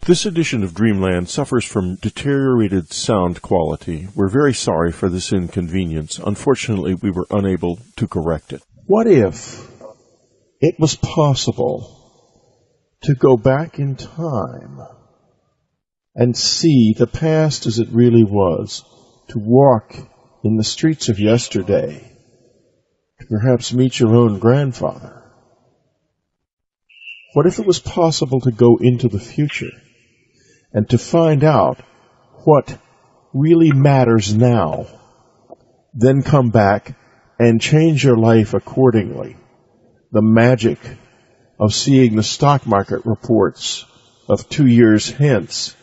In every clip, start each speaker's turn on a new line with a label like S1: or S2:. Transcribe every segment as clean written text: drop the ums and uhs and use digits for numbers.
S1: This edition of Dreamland suffers from deteriorated sound quality. We're very sorry for this inconvenience. Unfortunately, we were unable to correct it. What if it was possible to go back in time and see the past as it really was, to walk in the streets of yesterday, to perhaps meet your own grandfather? What if it was possible to go into the future and to find out what really matters now, then come back and change your life accordingly? The magic of seeing the stock market reports of 2 years hence,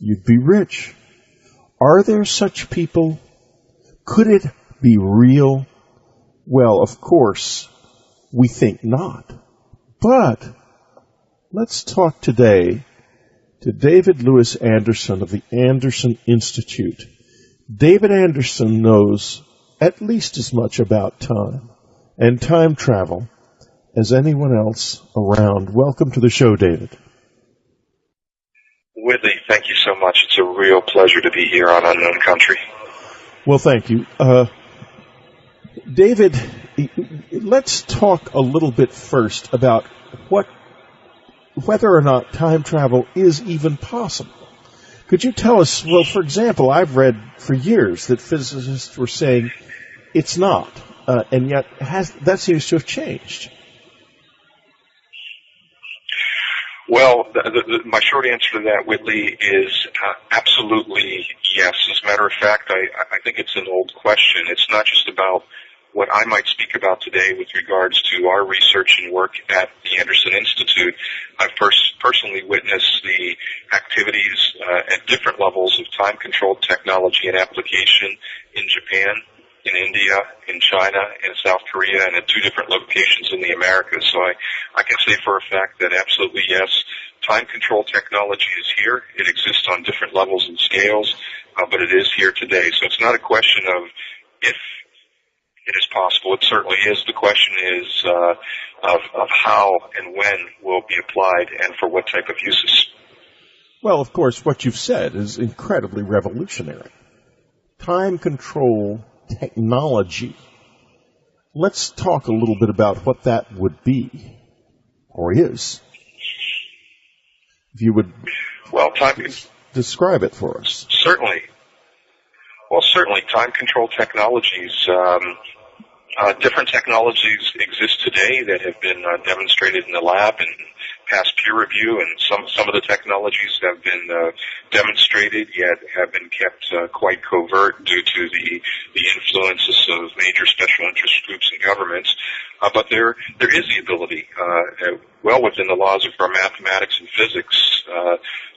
S1: you'd be rich. Are there such people? Could it be real? Well, of course, we think not. But let's talk today to David Lewis Anderson of the Anderson Institute. David Anderson knows at least as much about time and time travel as anyone else around. Welcome to the show, David.
S2: Whitley, thank you so much. It's a real pleasure to be here on Unknown Country.
S1: Well, thank you. David, let's talk a little bit first about whether or not time travel is even possible. Could you tell us, well, for example, I've read for years that physicists were saying it's not, and yet that seems to have changed.
S2: Well, my short answer to that, Whitley, is absolutely yes. As a matter of fact, I think it's an old question. It's not just about what I might speak about today with regards to our research and work at the Anderson Institute. I've personally witnessed the activities at different levels of time-controlled technology and application in Japan, in India, in China, in South Korea, and at 2 different locations in the Americas. So I can say for a fact that absolutely yes, time-controlled technology is here. It exists on different levels and scales, but it is here today. So it's not a question of if it is possible. It certainly is. The question is of how and when will be applied and for what type of uses.
S1: Well, of course, what you've said is incredibly revolutionary. Time control technology. Let's talk a little bit about what that would be, or is. If you would describe it for us.
S2: Certainly. Well, certainly, time control technologies. Different technologies exist today that have been demonstrated in the lab and past peer review, and some of the technologies have been demonstrated yet have been kept quite covert due to the influences of major special interest groups and governments. But there is the ability, well within the laws of our mathematics and physics,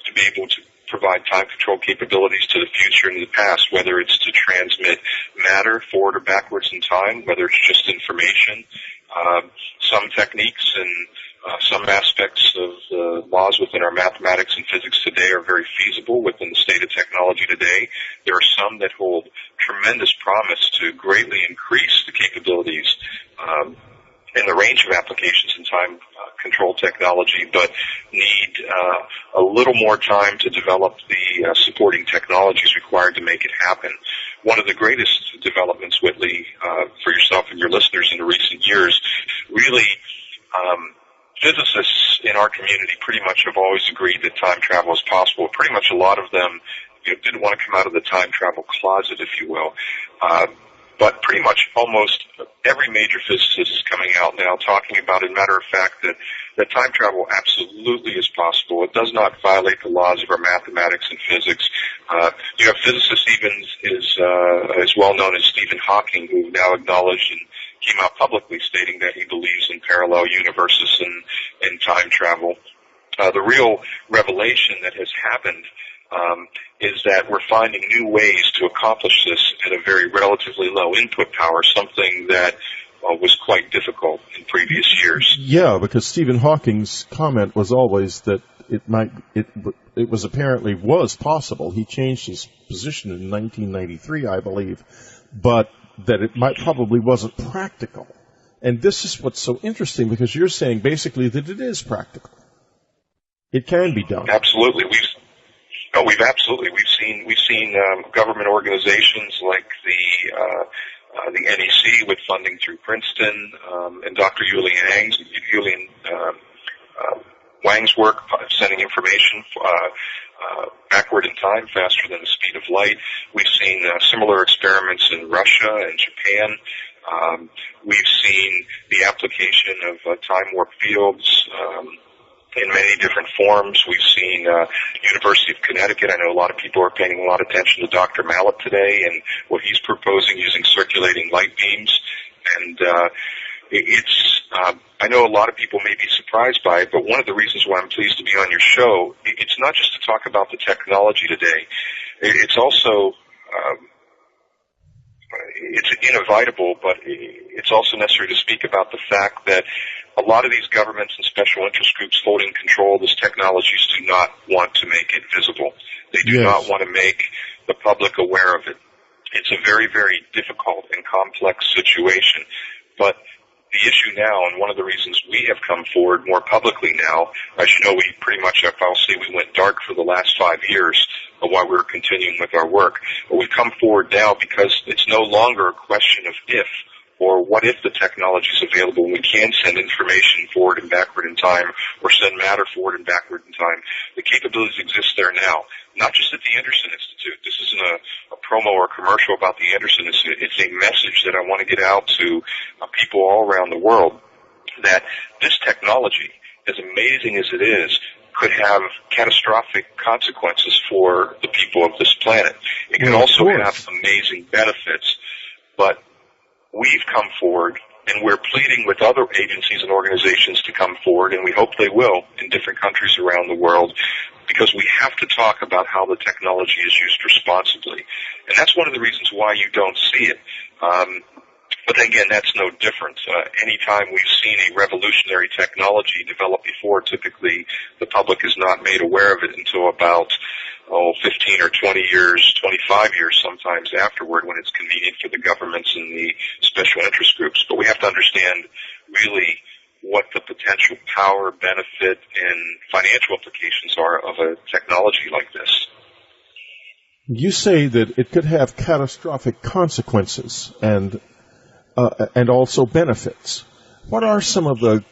S2: to be able to provide time control capabilities to the future and the past, whether it's to transmit matter forward or backwards in time, whether it's just information. Some techniques and some aspects of the laws within our mathematics and physics today are very feasible within the state of technology today. There are some that hold tremendous promise to greatly increase the capabilities in the range of applications in time control technology, but need a little more time to develop the supporting technologies required to make it happen. One of the greatest developments, Whitley, for yourself and your listeners in the recent years, really physicists in our community pretty much have always agreed that time travel is possible. Pretty much a lot of them didn't want to come out of the time travel closet, if you will. But pretty much almost every major physicist is coming out now talking about, as a matter of fact, that time travel absolutely is possible. It does not violate the laws of our mathematics and physics. You have physicists even as well known as Stephen Hawking, who now acknowledged and came out publicly stating that he believes in parallel universes and time travel. The real revelation that has happened is that we're finding new ways to accomplish this at a very relatively low input power, something that was quite difficult in previous years.
S1: Yeah, because Stephen Hawking's comment was always that it was apparently was possible. He changed his position in 1993, I believe, but that it probably wasn't practical. And this is what's so interesting, because you're saying basically that it is practical. It can be done.
S2: Absolutely. We've seen government organizations like the NEC with funding through Princeton, and Dr. Julian Wang's work sending information backward in time faster than the speed of light. We've seen similar experiments in Russia and Japan. We've seen the application of time warp fields in many different forms. We've seen University of Connecticut. I know a lot of people are paying a lot of attention to Dr. Mallet today and what he's proposing using circulating light beams. And I know a lot of people may be surprised by it, but one of the reasons why I'm pleased to be on your show, it's not just to talk about the technology today. It's also it's inevitable, but it's also necessary to speak about the fact that a lot of these governments and special interest groups holding control of this technologies do not want to make it visible. They do not want to make the public aware of it. It's a very, very difficult and complex situation. But the issue now, and one of the reasons we have come forward more publicly now, as you know, we pretty much, I'll say we went dark for the last 5 years while we were continuing with our work. But we've come forward now because it's no longer a question of if or what if the technology is available and we can send information forward and backward in time or send matter forward and backward in time. The capabilities exist there now, not just at the Anderson Institute. This isn't a promo or commercial about the Anderson Institute. It's a message that I want to get out to people all around the world that this technology, as amazing as it is, could have catastrophic consequences for the people of this planet. It can also have amazing benefits, but we've come forward, and we're pleading with other agencies and organizations to come forward, and we hope they will in different countries around the world, because we have to talk about how the technology is used responsibly. And that's one of the reasons why you don't see it. But again, that's no different. Anytime we've seen a revolutionary technology develop before, typically the public is not made aware of it until about 15 or 20 years, 25 years sometimes afterward, when it's convenient for the governments and the special interest groups. But we have to understand really what the potential power, benefit, and financial implications are of a technology like this.
S1: You say that it could have catastrophic consequences and also benefits. What are some of the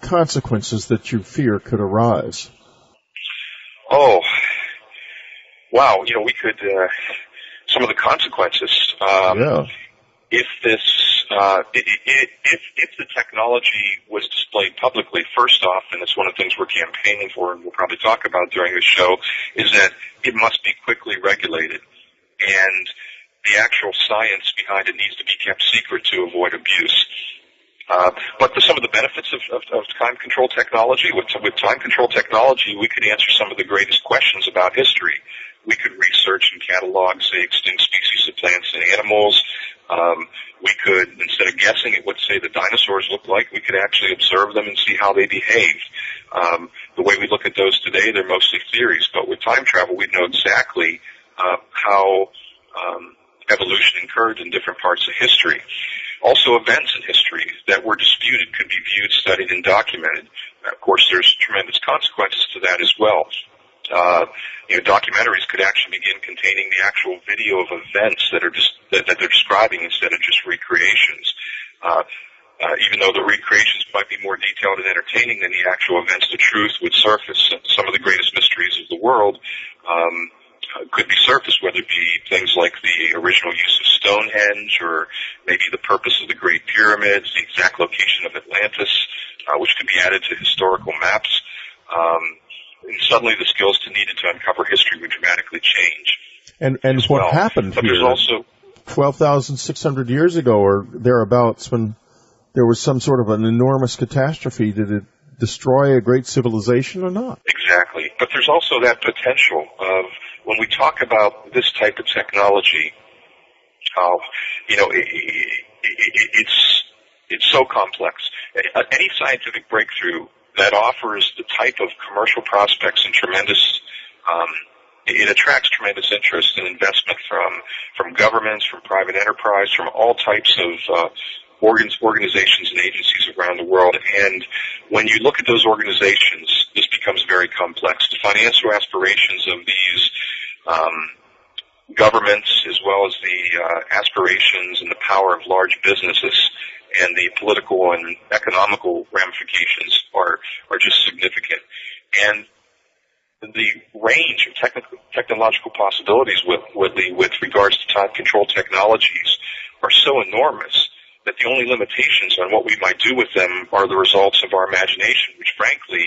S1: consequences that you fear could arise?
S2: Oh, wow. We could, some of the consequences. If the technology was displayed publicly, first off, and it's one of the things we're campaigning for and we'll probably talk about during the show, is that it must be quickly regulated. And the actual science behind it needs to be kept secret to avoid abuse. But some of the benefits of time control technology, with time control technology, we could answer some of the greatest questions about history. We could research and catalog, say, extinct species of plants and animals. We could, instead of guessing at what, say, the dinosaurs look like, we could actually observe them and see how they behaved. The way we look at those today, they're mostly theories. But with time travel, we'd know exactly how evolution occurred in different parts of history. Also, events in history that were disputed could be viewed, studied, and documented. Of course, there's tremendous consequences to that as well. Documentaries could actually begin containing the actual video of events that they're describing instead of just recreations. Even though the recreations might be more detailed and entertaining than the actual events, the truth would surface. Some of the greatest mysteries of the world could be surfaced, whether it be things like the original use of Stonehenge or maybe the purpose of the Great Pyramids, the exact location of Atlantis, which could be added to historical maps. And suddenly the skills needed to uncover history would dramatically change.
S1: And what happened
S2: but
S1: here
S2: there's also
S1: 12,600 years ago or thereabouts, when there was some sort of an enormous catastrophe, did it destroy a great civilization or not?
S2: Exactly. But there's also that potential of, when we talk about this type of technology, it's so complex. Any scientific breakthrough that offers the type of commercial prospects and it attracts tremendous interest and investment from governments, from private enterprise, from all types of organizations and agencies around the world. And when you look at those organizations, this becomes very complex. The financial aspirations of these governments, as well as the aspirations and the power of large businesses, and the political and economical ramifications are just significant. And the range of technological possibilities with regards to time control technologies are so enormous that the only limitations on what we might do with them are the results of our imagination, which frankly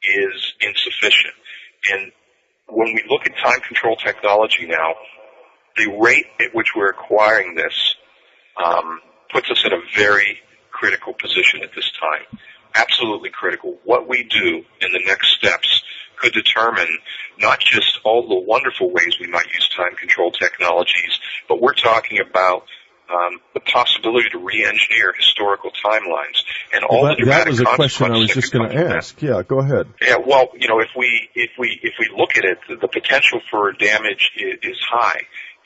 S2: is insufficient. And when we look at time control technology now, the rate at which we're acquiring this puts us in a very critical position at this time. Absolutely critical. What we do in the next steps could determine not just all the wonderful ways we might use time control technologies, but we're talking about the possibility to re-engineer historical timelines and all the dramatic consequences.
S1: That was a question I was just going to ask. Yeah, go ahead.
S2: Yeah, well, if we look at it, the potential for damage is high.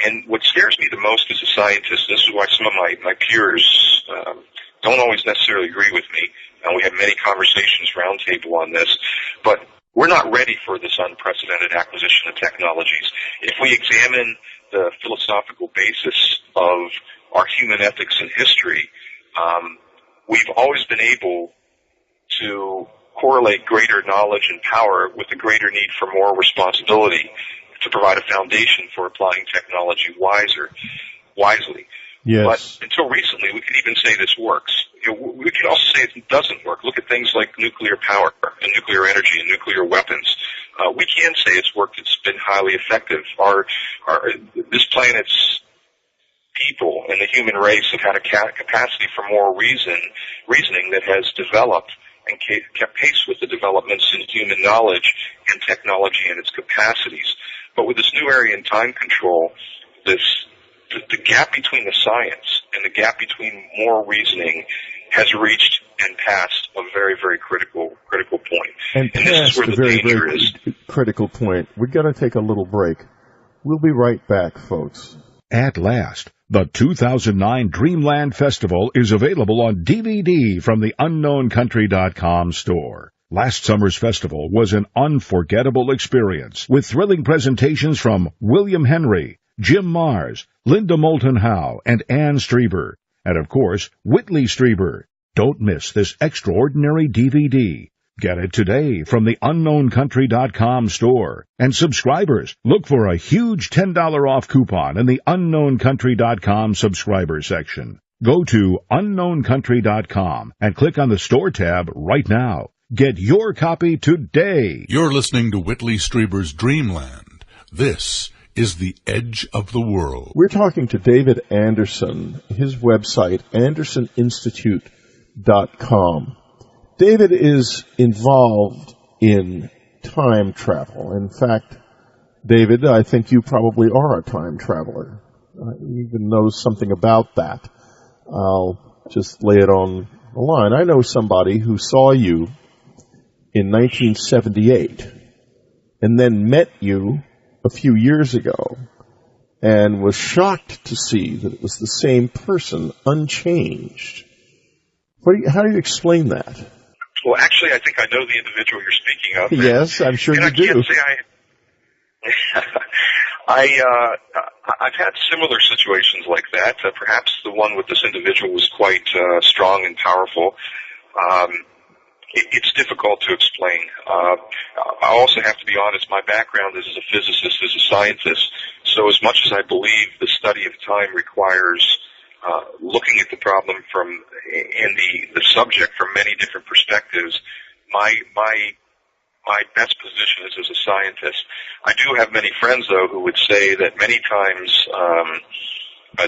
S2: And what scares me the most as a scientist, this is why some of my peers don't always necessarily agree with me, and we have many conversations roundtable on this, but we're not ready for this unprecedented acquisition of technologies. If we examine the philosophical basis of our human ethics and history, we've always been able to correlate greater knowledge and power with a greater need for more responsibility to provide a foundation for applying technology wisely.
S1: Yes.
S2: But until recently, we could even say this works. We could also say it doesn't work. Look at things like nuclear power and nuclear energy and nuclear weapons. We can say it's worked. It's been highly effective. This planet's people and the human race have had a capacity for more reasoning that has developed and kept pace with the developments in human knowledge and technology and its capacities. But with this new area in time control, the gap between the science and the gap between moral reasoning has reached and passed a very, very critical point.
S1: And
S2: this is where the danger is.
S1: Critical point. We're going to take a little break. We'll be right back, folks.
S3: At last, the 2009 Dreamland Festival is available on DVD from the UnknownCountry.com store. Last summer's festival was an unforgettable experience with thrilling presentations from William Henry, Jim Mars, Linda Moulton Howe, and Ann Strieber, and of course, Whitley Strieber. Don't miss this extraordinary DVD. Get it today from the UnknownCountry.com store. And subscribers, look for a huge $10 off coupon in the UnknownCountry.com subscriber section. Go to UnknownCountry.com and click on the store tab right now. Get your copy today.
S4: You're listening to Whitley Strieber's Dreamland. This is the edge of the world.
S1: We're talking to David Anderson, his website, AndersonInstitute.com. David is involved in time travel. In fact, David, I think you probably are a time traveler. You even know something about that. I'll just lay it on the line. I know somebody who saw you in 1978 and then met you a few years ago and was shocked to see that it was the same person, unchanged. How do you explain that?
S2: Well, actually, I think I know the individual you're speaking of.
S1: Yes, I'm sure you do.
S2: I can't say I've had similar situations like that. Perhaps the one with this individual was quite strong and powerful. It's difficult to explain. I also have to be honest, my background is as a physicist, as a scientist, so as much as I believe the study of time requires looking at the problem and the subject from many different perspectives, my best position is as a scientist. I do have many friends, though, who would say that many times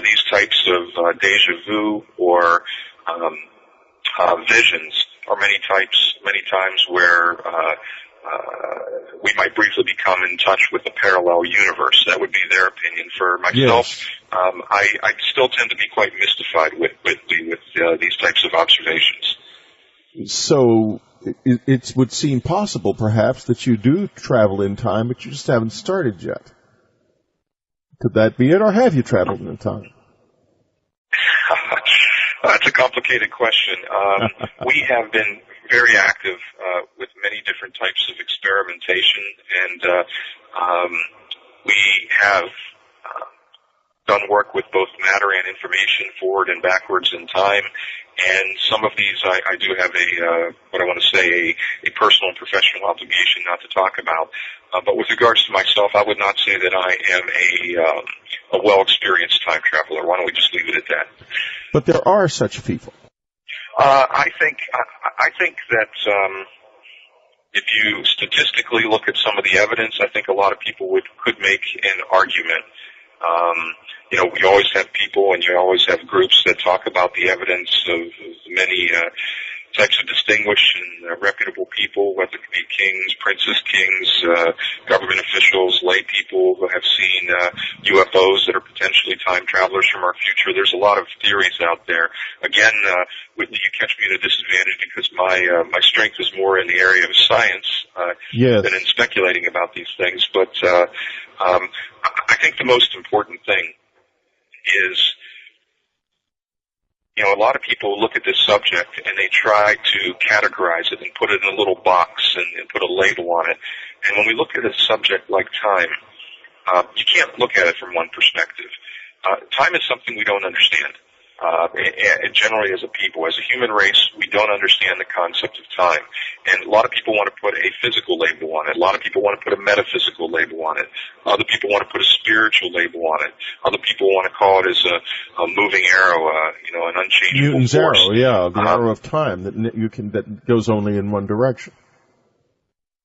S2: these types of deja vu or visions are many times where we might briefly become in touch with a parallel universe. That would be their opinion. For myself,
S1: yes.
S2: I still tend to be quite mystified with these types of observations.
S1: So it would seem possible, perhaps, that you do travel in time, but you just haven't started yet. Could that be it, or have you traveled in time?
S2: That's a complicated question. We have been very active with many different types of experimentation, and we have done work with both matter and information forward and backwards in time. And some of these I do have what I want to say, a personal and professional obligation not to talk about. But with regards to myself, I would not say that I am a well-experienced time traveler. Why don't we just leave it at that?
S1: But there are such people.
S2: I think that if you statistically look at some of the evidence, I think a lot of people could make an argument. You always have people and you always have groups that talk about the evidence of many types of distinguished and reputable people, whether it be kings, princes, kings, government officials, lay people who have seen UFOs that are potentially time travelers from our future. There's a lot of theories out there. Again, Whitney, you catch me at a disadvantage because my strength is more in the area of science than in speculating about these things. But I think the most important thing is, a lot of people look at this subject and they try to categorize it and put it in a little box and put a label on it. And when we look at a subject like time, you can't look at it from one perspective. Time is something we don't understand. Generally as a people, as a human race, we don't understand the concept of time. And a lot of people want to put a physical label on it. A lot of people want to put a metaphysical label on it. Other people want to put a spiritual label on it. Other people want to call it as a moving arrow, an unchangeable
S1: Newton's
S2: force.
S1: arrow, the arrow of time that goes only in one direction.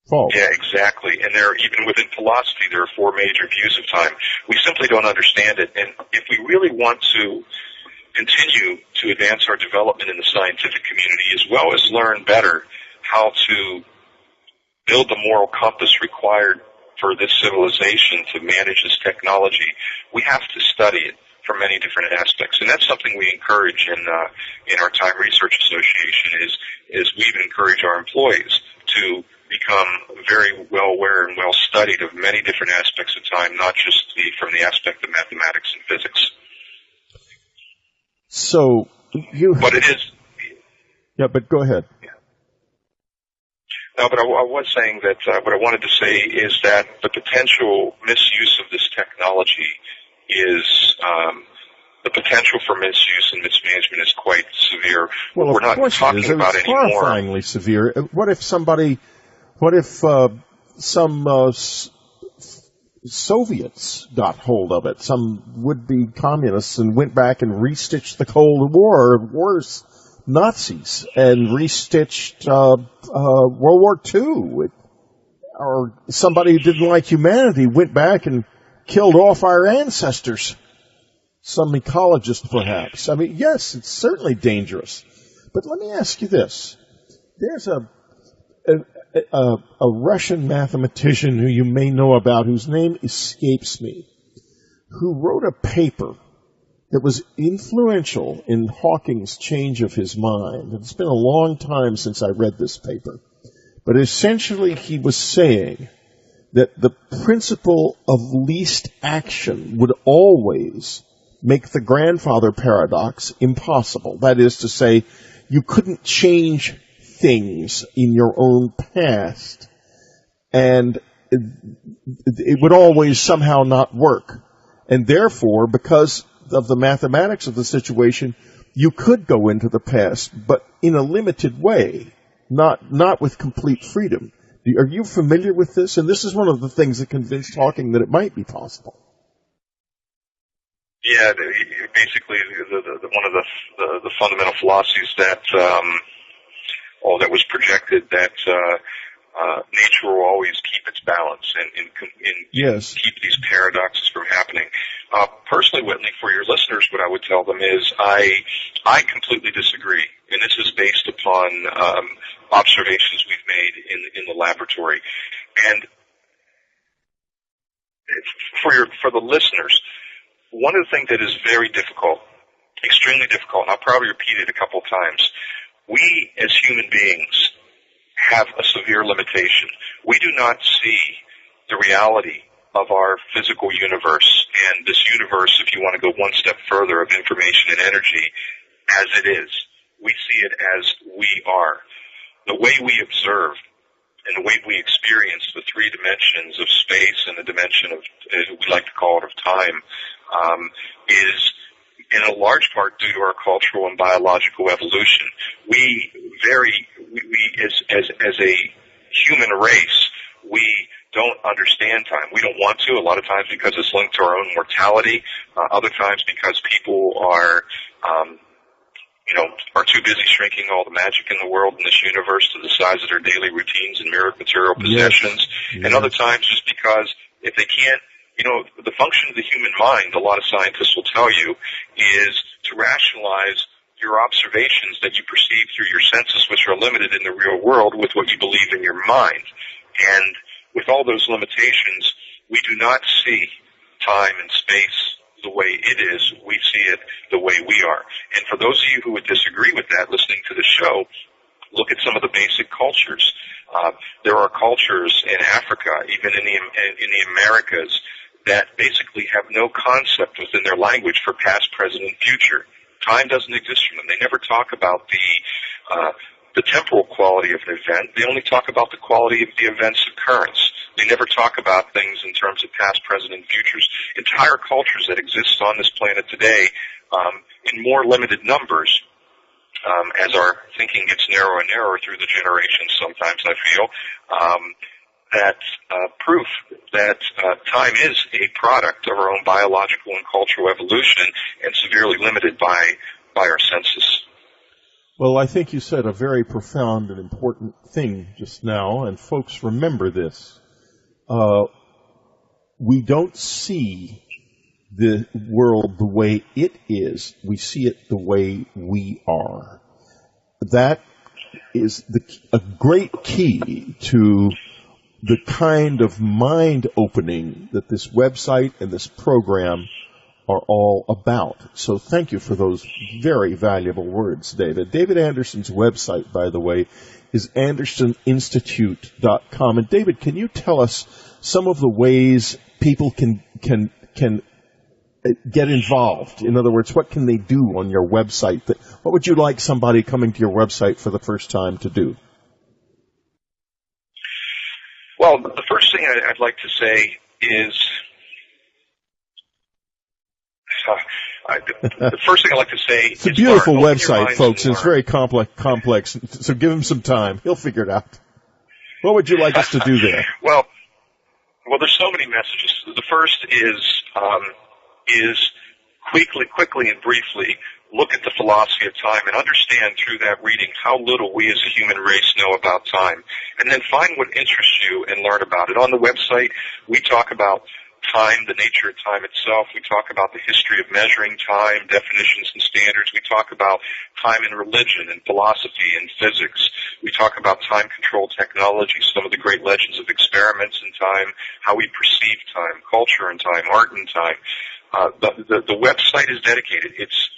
S1: False.
S2: Yeah, exactly. And even within philosophy, there are four major views of time. We simply don't understand it. And if we really want to continue to advance our development in the scientific community, as well as learn better how to build the moral compass required for this civilization to manage this technology, we have to study it from many different aspects. And that's something we encourage in our Time Research Association is we even encourage our employees to become very well aware and well studied of many different aspects of time, not just from the aspect of mathematics and physics.
S1: So
S2: But it is.
S1: Yeah, but go ahead.
S2: Yeah. No, but I was saying that what I wanted to say is that the potential misuse of this technology is the potential for misuse and mismanagement is quite severe.
S1: Well,
S2: we're not talking about
S1: it's
S2: anymore.
S1: Horrifyingly severe. What if some Soviets got hold of it, some would-be communists, and went back and restitched the Cold War, or worse, Nazis, and restitched World War II? Or somebody who didn't like humanity went back and killed off our ancestors. Some ecologist, perhaps. I mean, yes, it's certainly dangerous. But let me ask you this. There's a Russian mathematician who you may know about, whose name escapes me, who wrote a paper that was influential in Hawking's change of his mind. It's been a long time since I read this paper. But essentially he was saying that the principle of least action would always make the grandfather paradox impossible. That is to say, you couldn't change things in your own past, and it would always somehow not work. And therefore, because of the mathematics of the situation, you could go into the past, but in a limited way, not with complete freedom. Are you familiar with this? And this is one of the things that convinced Hawking that it might be possible.
S2: Yeah, basically, one of the fundamental philosophies that was projected, that nature will always keep its balance and keep these paradoxes from happening. Personally, Whitney, for your listeners, what I would tell them is I completely disagree, and this is based upon observations we've made in the laboratory. And for the listeners, one of the things that is very difficult, extremely difficult, and I'll probably repeat it a couple of times, we as human beings have a severe limitation. We do not see the reality of our physical universe, and this universe, if you want to go one step further, of information and energy, as it is. We see it as we are. the way we observe and the way we experience the three dimensions of space and the dimension of, we like to call it, of time, is in a large part due to our cultural and biological evolution. We as a human race, we don't understand time. We don't want to, a lot of times because it's linked to our own mortality, other times because people are too busy shrinking all the magic in the world in this universe to the size of their daily routines and mere material possessions. Yes. And other times just because if they can't, the function of the human mind, a lot of scientists will tell you, is to rationalize your observations that you perceive through your senses, which are limited in the real world, with what you believe in your mind. And with all those limitations, we do not see time and space the way it is. We see it the way we are. And for those of you who would disagree with that, listening to the show, look at some of the basic cultures. There are cultures in Africa, even in the Americas, that basically have no concept within their language for past, present, and future. Time doesn't exist for them. They never talk about the temporal quality of an event. They only talk about the quality of the event's occurrence. They never talk about things in terms of past, present, and futures. Entire cultures that exist on this planet today, in more limited numbers, as our thinking gets narrower and narrower through the generations, sometimes I feel, that's proof that time is a product of our own biological and cultural evolution and severely limited by our senses.
S1: Well, I think you said a very profound and important thing just now, and folks, remember this. We don't see the world the way it is. We see it the way we are. That is a great key to the kind of mind opening that this website and this program are all about. So thank you for those very valuable words, David. David Anderson's website, by the way, is andersoninstitute.com. And David, can you tell us some of the ways people can get involved? In other words, what can they do on your website? What would you like somebody coming to your website for the first time to do?
S2: Well, the first thing I'd like to say is, the first thing I'd like to say
S1: it's a beautiful website, folks. It's very complex. So give him some time. He'll figure it out. What would you like us to do there?
S2: Well, there's so many messages. The first is quickly and briefly look at the philosophy of time and understand through that reading how little we as a human race know about time. And then find what interests you and learn about it. On the website, we talk about time, the nature of time itself. We talk about the history of measuring time, definitions and standards. We talk about time in religion and philosophy and physics. We talk about time control technology, some of the great legends of experiments in time, how we perceive time, culture in time, art in time. The website is dedicated. It's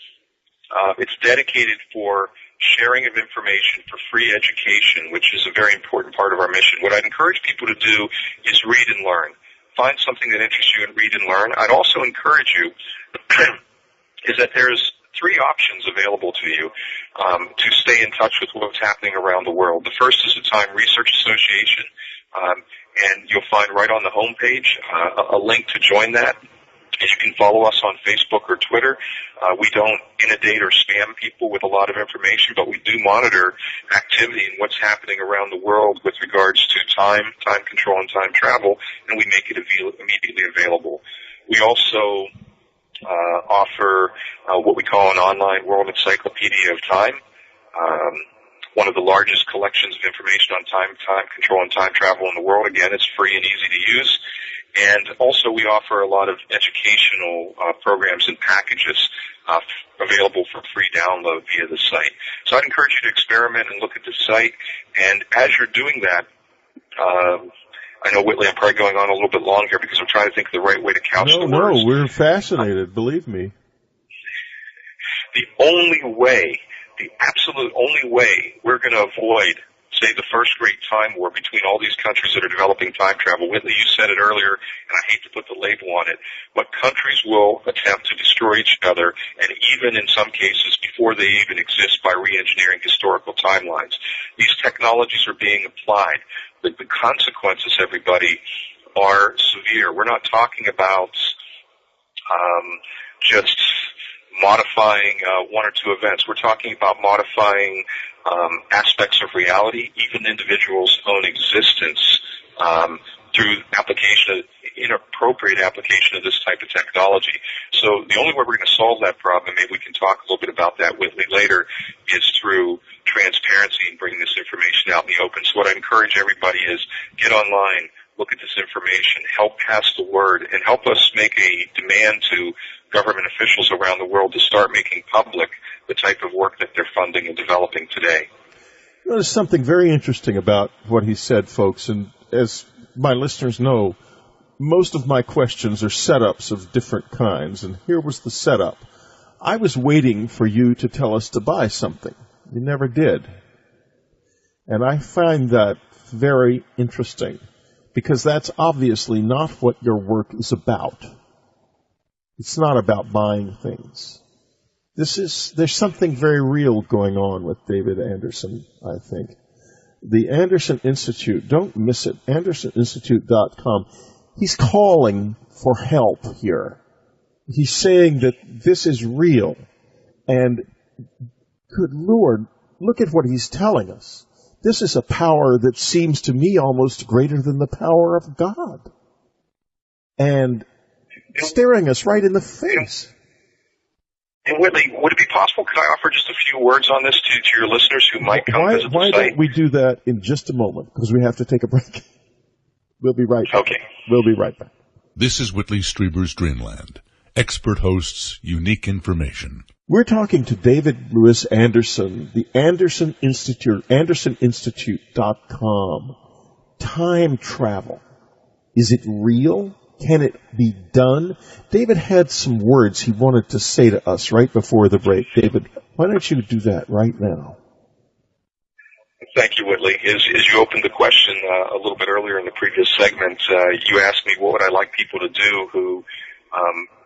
S2: dedicated for sharing of information, for free education, which is a very important part of our mission. What I'd encourage people to do is read and learn. Find something that interests you and read and learn. I'd also encourage you is that there's three options available to you to stay in touch with what's happening around the world. The first is the Time Research Association, and you'll find right on the homepage a link to join that. You can follow us on Facebook or Twitter. We don't inundate or spam people with a lot of information, but we do monitor activity and what's happening around the world with regards to time control, and time travel, and we make it immediately available. We also offer what we call an online world encyclopedia of time, one of the largest collections of information on time control, and time travel in the world. Again, it's free and easy to use. And also we offer a lot of educational programs and packages available for free download via the site. So I'd encourage you to experiment and look at the site. And as you're doing that, I know, Whitley, I'm probably going on a little bit long here because I'm trying to think of the right way to couch the words.
S1: No, we're fascinated, believe me.
S2: The absolute only way we're going to avoid say, the first great time war between all these countries that are developing time travel. Whitley, you said it earlier, and I hate to put the label on it, but countries will attempt to destroy each other, and even in some cases before they even exist, by re-engineering historical timelines. These technologies are being applied. The consequences, everybody, are severe. We're not talking about just modifying one or two events. We're talking about modifying aspects of reality, even individuals' own existence, through inappropriate application of this type of technology. So the only way we're going to solve that problem, maybe we can talk a little bit about that with me later, is through transparency and bringing this information out in the open. So what I encourage everybody is get online, look at this information, help pass the word, and help us make a demand to government officials around the world to start making public the type of work that they're funding and developing today.
S1: You know, there's something very interesting about what he said, folks, and as my listeners know, most of my questions are setups of different kinds, and here was the setup. I was waiting for you to tell us to buy something. You never did. And I find that very interesting, because that's obviously not what your work is about. It's not about buying things. There's something very real going on with David Anderson, I think. The Anderson Institute, don't miss it, AndersonInstitute.com. He's calling for help here. He's saying that this is real. And good Lord, look at what he's telling us. This is a power that seems to me almost greater than the power of God. And staring us right in the face.
S2: And Whitley, would it be possible, could I offer just a few words on this to your listeners who might come visit the site?
S1: Why don't we do that in just a moment, because we have to take a break. We'll be right back.
S2: Okay.
S1: We'll be right back.
S4: This is Whitley Strieber's Dreamland. Expert hosts, unique information.
S1: We're talking to David Lewis Anderson, the Anderson Institute, AndersonInstitute.com. Time travel. Is it real? Can it be done? David had some words he wanted to say to us right before the break. David, why don't you do that right now?
S2: Thank you, Whitley. As you opened the question a little bit earlier in the previous segment, you asked me what would I like people to do who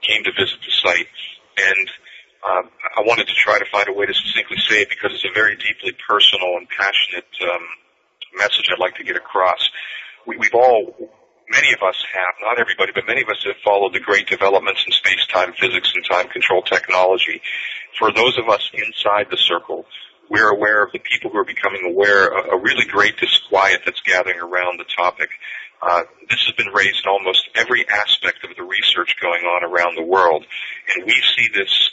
S2: came to visit the site. And I wanted to try to find a way to succinctly say it, because it's a very deeply personal and passionate message I'd like to get across. Many of us have, not everybody, but many of us have followed the great developments in space-time physics and time control technology. For those of us inside the circle, we're aware of the people who are becoming aware of a really great disquiet that's gathering around the topic. This has been raised in almost every aspect of the research going on around the world, and we see this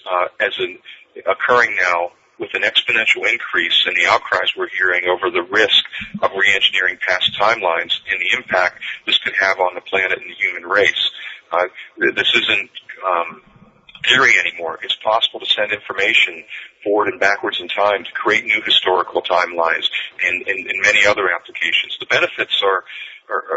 S2: occurring now with an exponential increase in the outcries we're hearing over the risk of re-engineering past timelines and the impact this could have on the planet and the human race. This isn't theory anymore. It's possible to send information forward and backwards in time to create new historical timelines and many other applications. The benefits are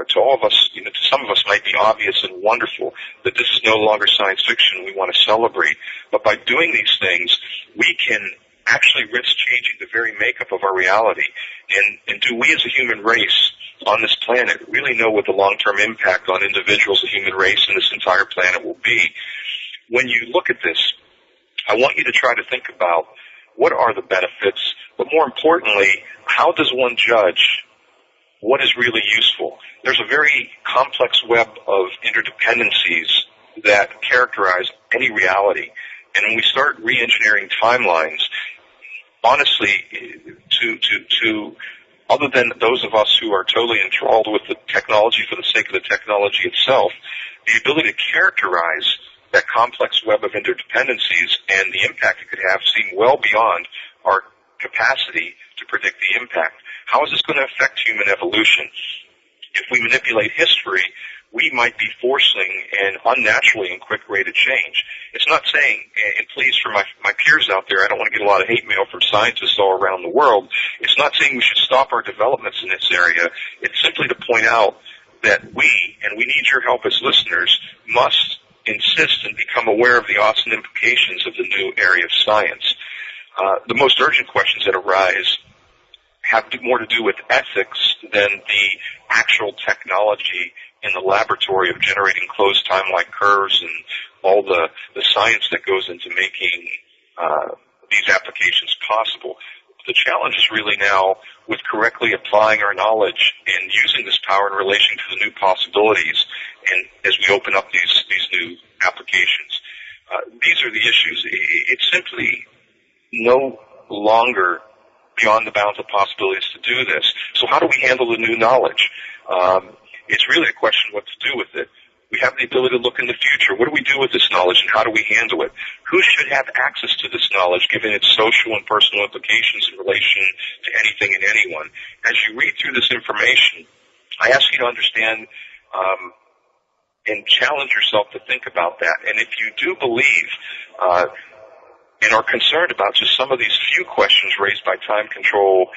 S2: to all of us, to some of us might be obvious and wonderful that this is no longer science fiction we want to celebrate. But by doing these things, we can actually risk changing the very makeup of our reality. And do we as a human race on this planet really know what the long-term impact on individuals, the human race, and this entire planet will be? When you look at this, I want you to try to think about what are the benefits, but more importantly, how does one judge what is really useful? There's a very complex web of interdependencies that characterize any reality. And when we start re-engineering timelines, honestly, to other than those of us who are totally enthralled with the technology for the sake of the technology itself, the ability to characterize that complex web of interdependencies and the impact it could have seem well beyond our capacity to predict the impact. How is this going to affect human evolution? If we manipulate history, we might be forcing an unnaturally and quick rate of change. It's not saying, and please for my peers out there, I don't want to get a lot of hate mail from scientists all around the world, it's not saying we should stop our developments in this area. It's simply to point out that we, and we need your help as listeners, must insist and become aware of the awesome implications of the new area of science. The most urgent questions that arise have more to do with ethics than the actual technology in the laboratory of generating closed timeline curves and all the science that goes into making these applications possible. The challenge is really now with correctly applying our knowledge and using this power in relation to the new possibilities, and as we open up these new applications. These are the issues. It's simply no longer beyond the bounds of possibilities to do this. So how do we handle the new knowledge? It's really a question of what to do with it. We have the ability to look in the future. What do we do with this knowledge, and how do we handle it? Who should have access to this knowledge, given its social and personal implications in relation to anything and anyone? As you read through this information, I ask you to understand and challenge yourself to think about that. And if you do believe and are concerned about just some of these few questions raised by time control,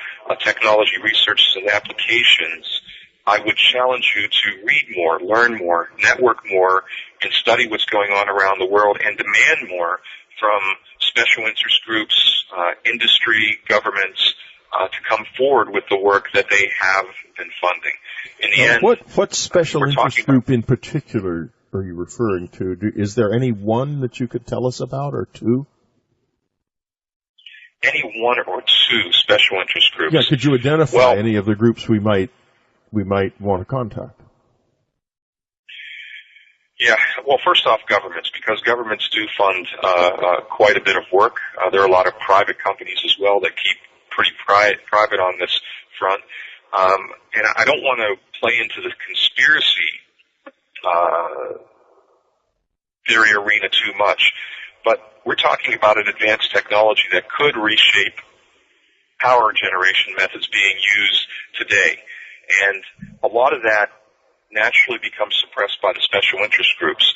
S2: technology researches and applications, I would challenge you to read more, learn more, network more, and study what's going on around the world and demand more from special interest groups, industry, governments, to come forward with the work that they have been funding. In the end,
S1: what special interest group in particular are you referring to? Is there any one that you could tell us about, or two?
S2: Any one or two special interest groups.
S1: Yeah, could you identify any of the groups we might want to contact?
S2: Yeah, well, first off, governments, because governments do fund quite a bit of work. There are a lot of private companies as well that keep pretty private on this front. And I don't want to play into the conspiracy theory arena too much, but we're talking about an advanced technology that could reshape power generation methods being used today. And a lot of that naturally becomes suppressed by the special interest groups.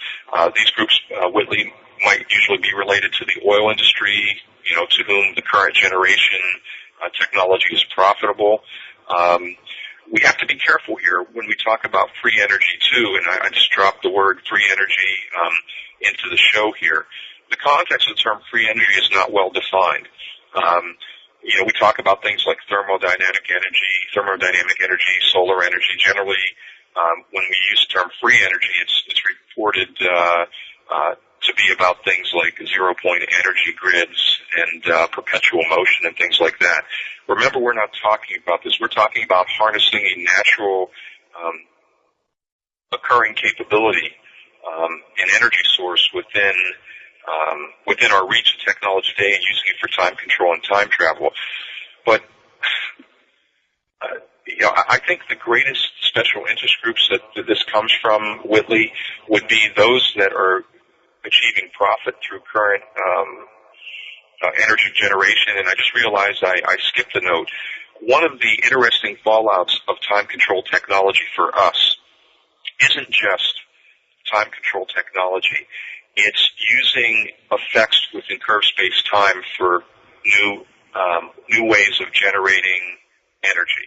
S2: These groups, Whitley, might usually be related to the oil industry, to whom the current generation technology is profitable. We have to be careful here when we talk about free energy, too, and I just dropped the word free energy into the show here. The context of the term free energy is not well defined. We talk about things like thermodynamic energy, solar energy. Generally, when we use the term free energy, it's reported to be about things like zero-point energy grids and perpetual motion and things like that. Remember, we're not talking about this. We're talking about harnessing a natural occurring capability, an energy source within our reach of technology today and using it for time control and time travel. But I think the greatest special interest groups that this comes from, Whitley, would be those that are achieving profit through current energy generation. And I just realized I skipped a note. One of the interesting fallouts of time control technology for us isn't just time control technology. It's using effects within curve space time for new ways of generating energy.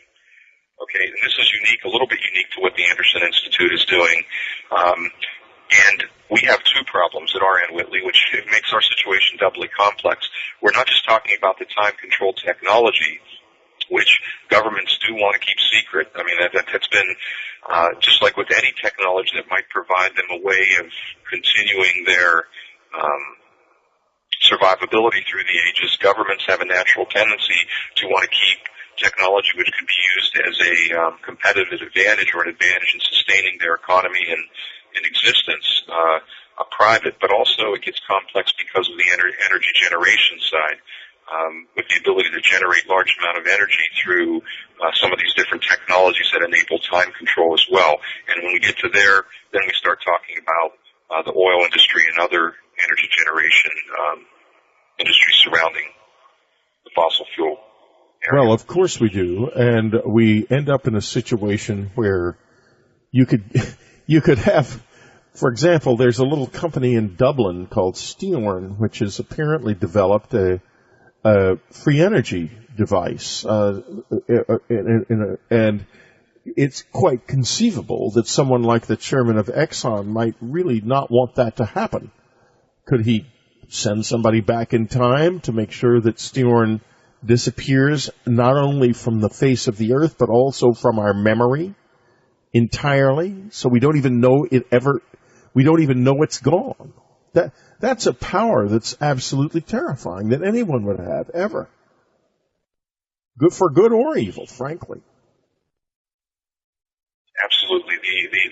S2: Okay, and this is a little bit unique to what the Anderson Institute is doing. And we have two problems at our end, Whitley, which makes our situation doubly complex. We're not just talking about the time control technology, which governments do want to keep secret. I mean, that's been just like with any technology that might provide them a way of continuing their survivability through the ages. Governments have a natural tendency to want to keep technology which could be used as a competitive advantage or an advantage in sustaining their economy and existence private, but also it gets complex because of the energy generation side. With the ability to generate large amount of energy through some of these different technologies that enable time control as well. And when we get to there, then we start talking about the oil industry and other energy generation industries surrounding the fossil fuel area.
S1: Well, of course we do, and we end up in a situation where you could have, for example, there's a little company in Dublin called Steorn, which has apparently developed a free energy device, and it's quite conceivable that someone like the chairman of Exxon might really not want that to happen. Could he send somebody back in time to make sure that Steorn disappears not only from the face of the earth, but also from our memory entirely. So we don't even know we don't even know it's gone. That's a power that's absolutely terrifying that anyone would have ever. Good for good or evil, frankly.
S2: Absolutely.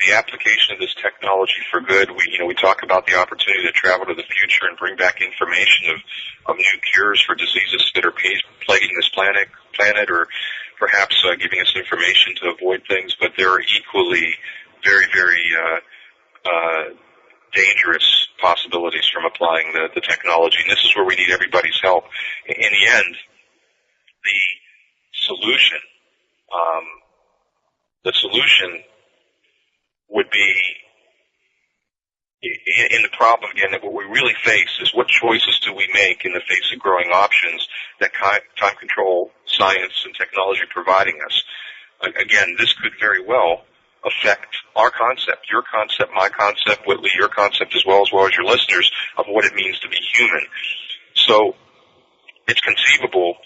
S2: The application of this technology for good, we talk about the opportunity to travel to the future and bring back information of new cures for diseases that are plaguing this planet or perhaps giving us information to avoid things, but there are equally very, very dangerous possibilities from applying the technology. And this is where we need everybody's help. In the end, the solution would be in the problem again that what we really face is what choices do we make in the face of growing options that time control science and technology are providing us. Again, this could very well affect our concept, your concept, my concept, Whitley, your concept as well as your listeners of what it means to be human. So it's conceivable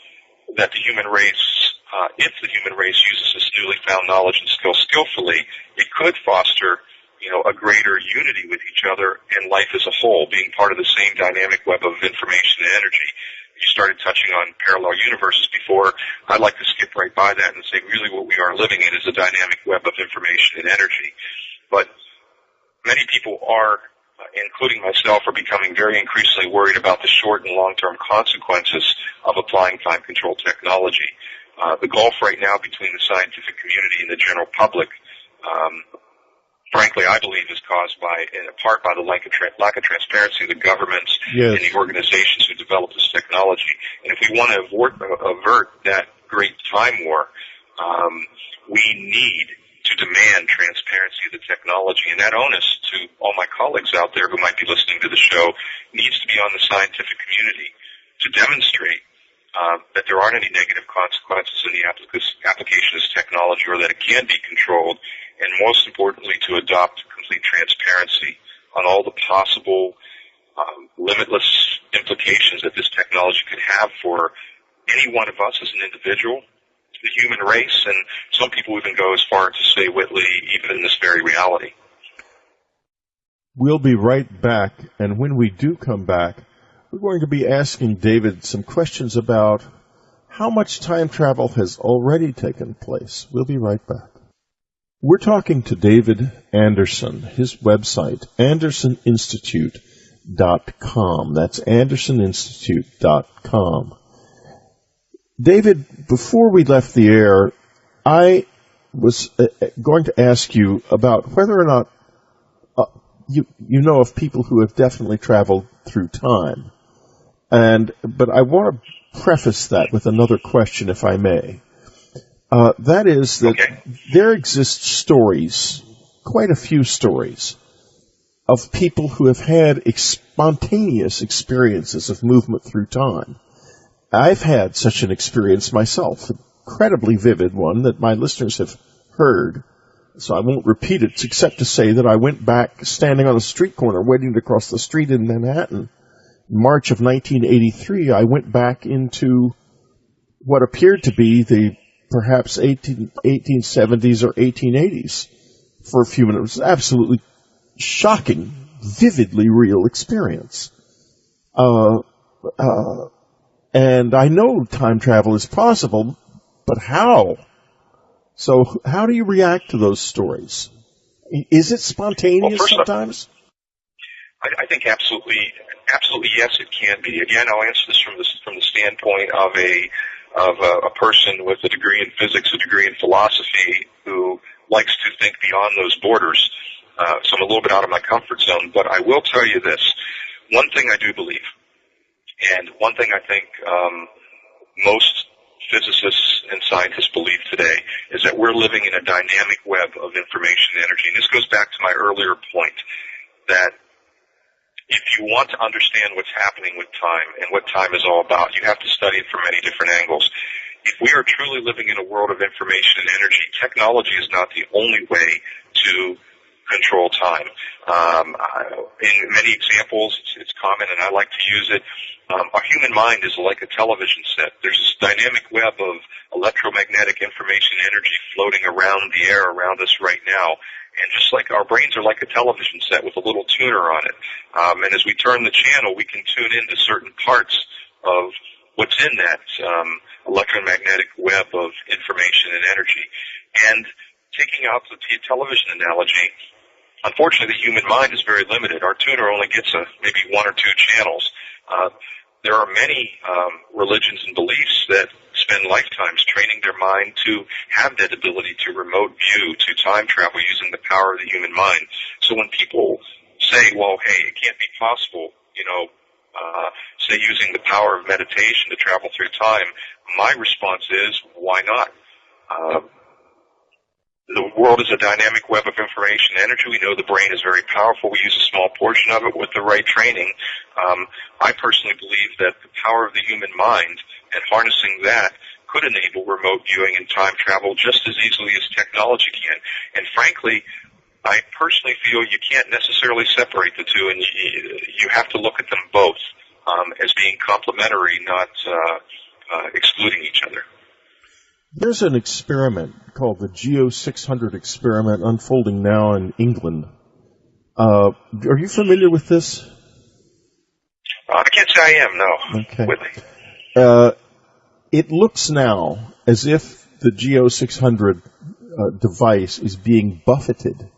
S2: that the human race, if the human race uses this newly found knowledge and skill skillfully, it could foster, a greater unity with each other and life as a whole, being part of the same dynamic web of information and energy. You started touching on parallel universes before. I'd like to skip right by that and say really what we are living in is a dynamic web of information and energy. But many people are, including myself, are becoming very increasingly worried about the short and long-term consequences of applying time control technology. The gulf right now between the scientific community and the general public, frankly, I believe is caused in part by the lack of transparency of the governments and the organizations who develop this technology. And if we want to avert that great time war, we need to demand transparency of the technology. And that onus to all my colleagues out there who might be listening to the show needs to be on the scientific community to demonstrate that there aren't any negative consequences in the application of this technology or that it can be controlled, and most importantly, to adopt complete transparency on all the possible limitless implications that this technology could have for any one of us as an individual, the human race, and some people even go as far as to say, Whitley, even in this very reality.
S1: We'll be right back, and when we do come back, we're going to be asking David some questions about how much time travel has already taken place. We'll be right back. We're talking to David Anderson, his website, AndersonInstitute.com. That's AndersonInstitute.com. David, before we left the air, I was going to ask you about whether or not you know of people who have definitely traveled through time. But I want to preface that with another question, if I may. That is that there exist stories, quite a few stories, of people who have had spontaneous experiences of movement through time. I've had such an experience myself, an incredibly vivid one that my listeners have heard, so I won't repeat it except to say that I went back standing on a street corner waiting to cross the street in Manhattan. In March of 1983, I went back into what appeared to be the perhaps 1870s or 1880s for a few minutes. It was absolutely shocking, vividly real experience. And I know time travel is possible, but how? So how do you react to those stories? Is it spontaneous sometimes?
S2: I think absolutely yes, it can be. Again, I'll answer this from the standpoint of a person with a degree in physics, a degree in philosophy, who likes to think beyond those borders. So I'm a little bit out of my comfort zone, but I will tell you this. One thing I do believe, and one thing I think most physicists and scientists believe today, is that we're living in a dynamic web of information and energy. And this goes back to my earlier point that if you want to understand what's happening with time and what time is all about, you have to study it from many different angles. If we are truly living in a world of information and energy, technology is not the only way to control time. In many examples, it's common, and I like to use it. Our human mind is like a television set. There's this dynamic web of electromagnetic information energy floating around the air around us right now. And just like our brains are like a television set with a little tuner on it. And as we turn the channel, we can tune into certain parts of what's in that electromagnetic web of information and energy. And taking out the television analogy, unfortunately, the human mind is very limited. Our tuner only gets maybe one or two channels. There are many religions and beliefs that spend lifetimes training their mind to have that ability to remote view, to time travel using the power of the human mind. So when people say, well, hey, it can't be possible, say using the power of meditation to travel through time, my response is, why not? The world is a dynamic web of information and energy. We know the brain is very powerful. We use a small portion of it with the right training. I personally believe that the power of the human mind and harnessing that could enable remote viewing and time travel just as easily as technology can. And frankly, I personally feel you can't necessarily separate the two, and you have to look at them both as being complementary, not excluding each other.
S1: There's an experiment called the Geo 600 experiment unfolding now in England. Are you familiar with this?
S2: I can't say I am, no.
S1: Okay.
S2: Whitley.
S1: It looks now as if the Geo 600 device is being buffeted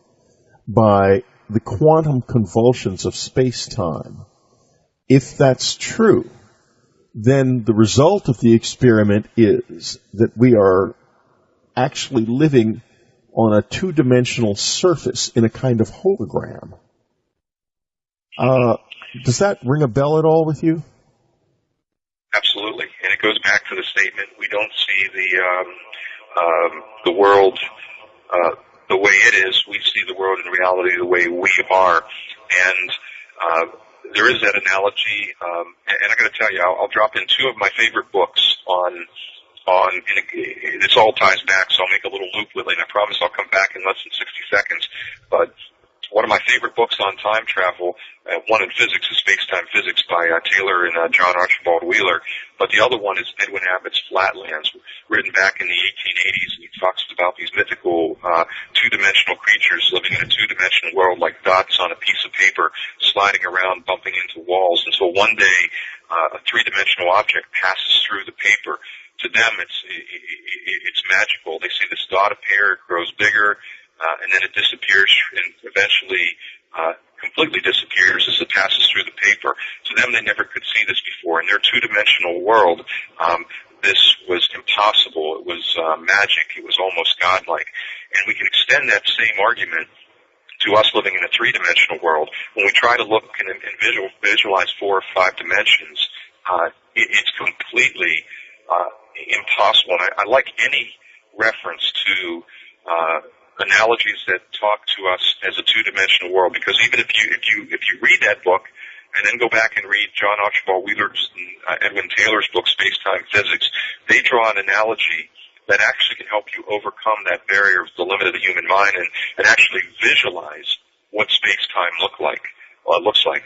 S1: by the quantum convulsions of space-time. If that's true, then the result of the experiment is that we are actually living on a two-dimensional surface in a kind of hologram. Does that ring a bell at all with you?
S2: Absolutely, and it goes back to the statement: we don't see the world the way it is. We see the world in reality the way we are, and there is that analogy, and I got to tell you, I'll drop in two of my favorite books on, and this all ties back, so I'll make a little loop with it, and I promise I'll come back in less than 60 seconds, but one of my favorite books on time travel, one in physics is Space-Time Physics by Taylor and John Archibald Wheeler, but the other one is Edwin Abbott's Flatlands, written back in the 1880s, and he talks about these mythical two-dimensional creatures living in a two-dimensional world like dots on a piece of paper, sliding around, bumping into walls, until one day a three-dimensional object passes through the paper. To them, it's magical. They see this dot appear, it grows bigger, and then it disappears and eventually completely disappears as it passes through the paper. To them, they never could see this before. In their two-dimensional world, this was impossible. It was magic. It was almost godlike. And we can extend that same argument to us living in a three-dimensional world. When we try to look and visualize 4 or 5 dimensions, it's completely impossible. And I like any reference to analogies that talk to us as a two-dimensional world, because even if you read that book and then go back and read John Archibald Wheeler's and Edwin Taylor's book Space-Time Physics, they draw an analogy that actually can help you overcome that barrier of the limit of the human mind and actually visualize what space-time looks like.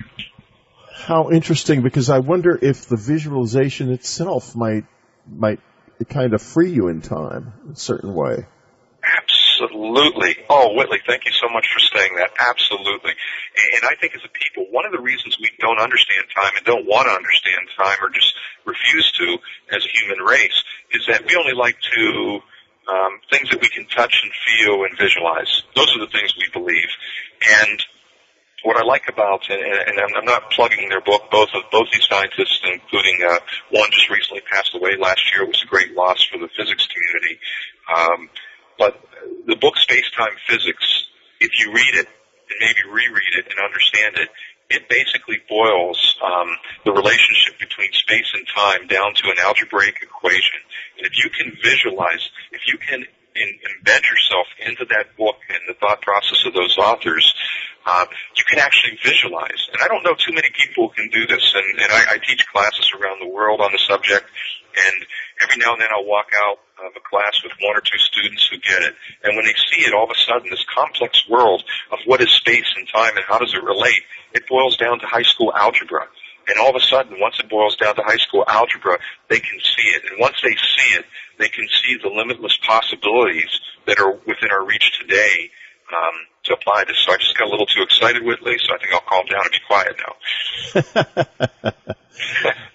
S1: How interesting, because I wonder if the visualization itself might kind of free you in time in a certain way.
S2: Absolutely. Oh, Whitley, thank you so much for saying that. Absolutely. And I think as a people, one of the reasons we don't understand time and don't want to understand time or just refuse to as a human race is that we only like to things that we can touch and feel and visualize. Those are the things we believe. And what I like about, and I'm not plugging their book, both these scientists, including one just recently passed away last year. It was a great loss for the physics community. But the book Space-Time Physics, if you read it and maybe reread it and understand it, it basically boils the relationship between space and time down to an algebraic equation. And if you can visualize, if you can embed yourself into that book and the thought process of those authors, you can actually visualize. And I don't know too many people who can do this, and I teach classes around the world on the subject, And every now and then I'll walk out of a class with one or two students who get it. And when they see it, all of a sudden, this complex world of what is space and time and how does it relate, it boils down to high school algebra. And all of a sudden, once it boils down to high school algebra, they can see it. And once they see it, they can see the limitless possibilities that are within our reach today to apply this. So I just got a little too excited, Whitley, so I think I'll calm down and be quiet now.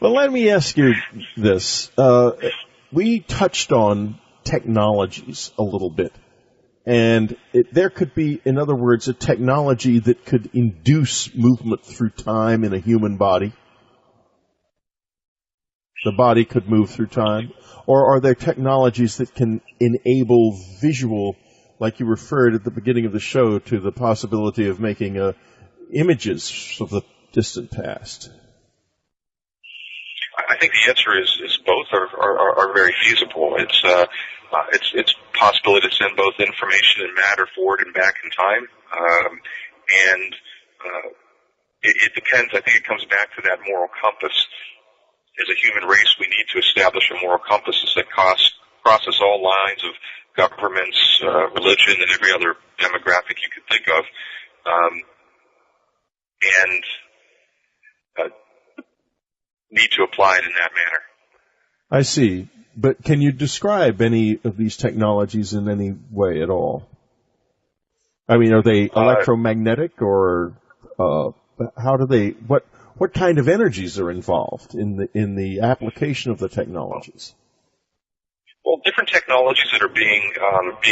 S1: Well, let me ask you this. We touched on technologies a little bit. And there could be, in other words, a technology that could induce movement through time in a human body. The body could move through time. Or are there technologies that can enable visual, like you referred at the beginning of the show, to the possibility of making images of the distant past?
S2: I think the answer is both are very feasible. It's possible to send both information and matter forward and back in time, and it depends. I think it comes back to that moral compass. As a human race, we need to establish a moral compass that crosses all lines of governments, religion, and every other demographic you could think of, and need to apply it in that manner.
S1: I see. But can you describe any of these technologies in any way at all? I mean, are they electromagnetic, or how do they? What kind of energies are involved in the application of the technologies?
S2: Well, different technologies that are being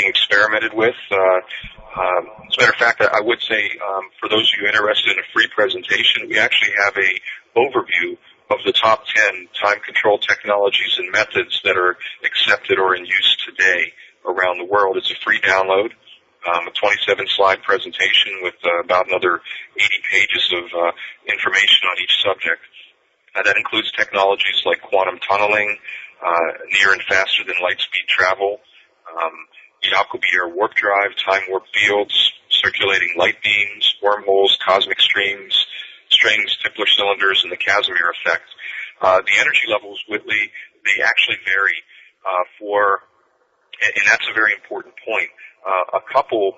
S2: experimented with. As a matter of fact, I would say for those of you interested in a free presentation, we actually have a overview of the top 10 time control technologies and methods that are accepted or in use today around the world. It's a free download, a 27-slide presentation with about another 80 pages of information on each subject. That includes technologies like quantum tunneling, near and faster than light speed travel, Jacobi air warp drive, time warp fields, circulating light beams, wormholes, cosmic streams, strings, Tipler cylinders, and the Casimir effect. The energy levels, Whitley, they actually vary and that's a very important point. A couple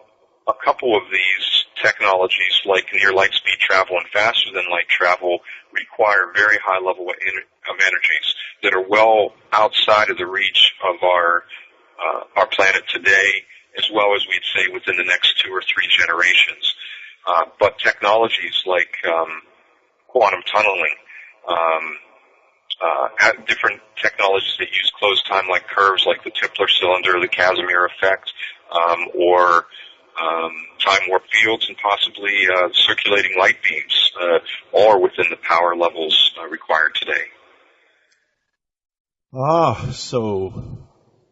S2: of these technologies, like near light speed travel and faster than light travel, require very high level of energies that are well outside of the reach of our planet today, as well as we'd say within the next 2 or 3 generations. But technologies like quantum tunneling, different technologies that use closed time-like curves like the Tipler cylinder, the Casimir effect, or time warp fields, and possibly circulating light beams, all are within the power levels required today.
S1: So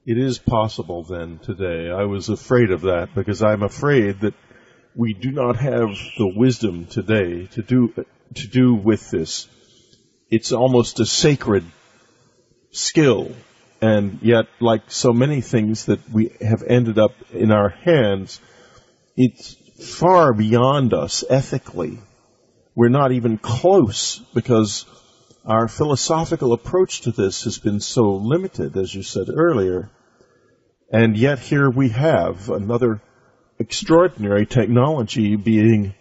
S1: it is possible then today. I was afraid of that because I'm afraid that we do not have the wisdom today to do with this. It's almost a sacred skill, and yet, like so many things that we have ended up in our hands, it's far beyond us ethically. We're not even close because our philosophical approach to this has been so limited, as you said earlier. And yet here we have another extraordinary technology being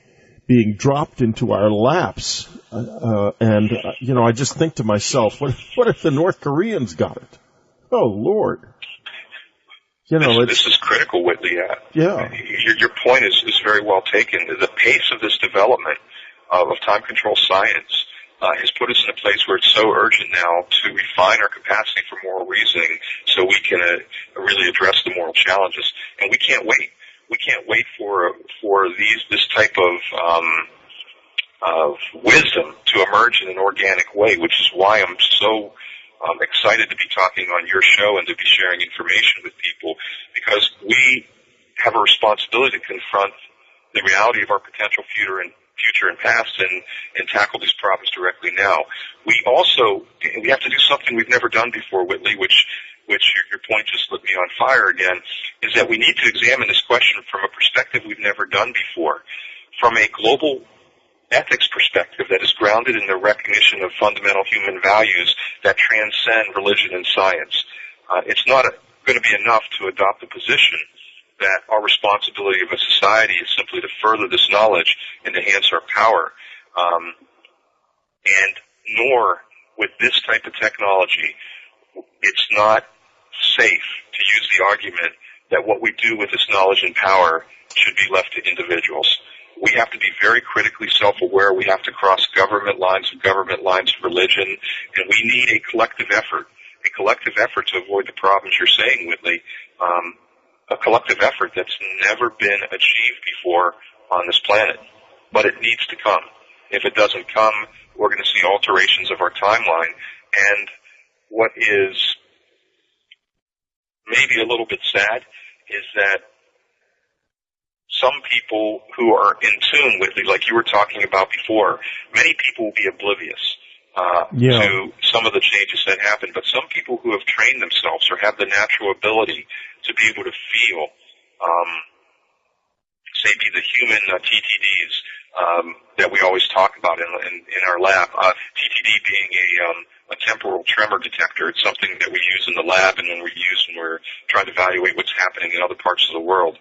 S1: dropped into our laps. I just think to myself, what if the North Koreans got it? Oh, Lord.
S2: This is critical, Whitley.
S1: Yeah.
S2: Your point is very well taken. The pace of this development of time control science has put us in a place where it's so urgent now to refine our capacity for moral reasoning so we can really address the moral challenges. And we can't wait. We can't wait for this type of wisdom to emerge in an organic way, which is why I'm so excited to be talking on your show and to be sharing information with people, because we have a responsibility to confront the reality of our potential future and past and tackle these problems directly now. We have to do something we've never done before, Whitley, which your point just lit me on fire again, is that we need to examine this question from a perspective we've never done before, from a global ethics perspective that is grounded in the recognition of fundamental human values that transcend religion and science. It's not going to be enough to adopt the position that our responsibility of a society is simply to further this knowledge and enhance our power. And nor, with this type of technology, it's not safe to use the argument that what we do with this knowledge and power should be left to individuals. We have to be very critically self-aware. We have to cross government lines of religion, and we need a collective effort to avoid the problems you're saying, Whitley, a collective effort that's never been achieved before on this planet. But it needs to come. If it doesn't come, we're going to see alterations of our timeline. And what is maybe a little bit sad is that some people who are in tune with it, like you were talking about before, many people will be oblivious to some of the changes that happen, but some people who have trained themselves or have the natural ability to be able to feel, say, be the human TTDs that we always talk about in our lab, TTD being a temporal tremor detector. It's something that we use in the lab and when we're trying to evaluate what's happening in other parts of the world.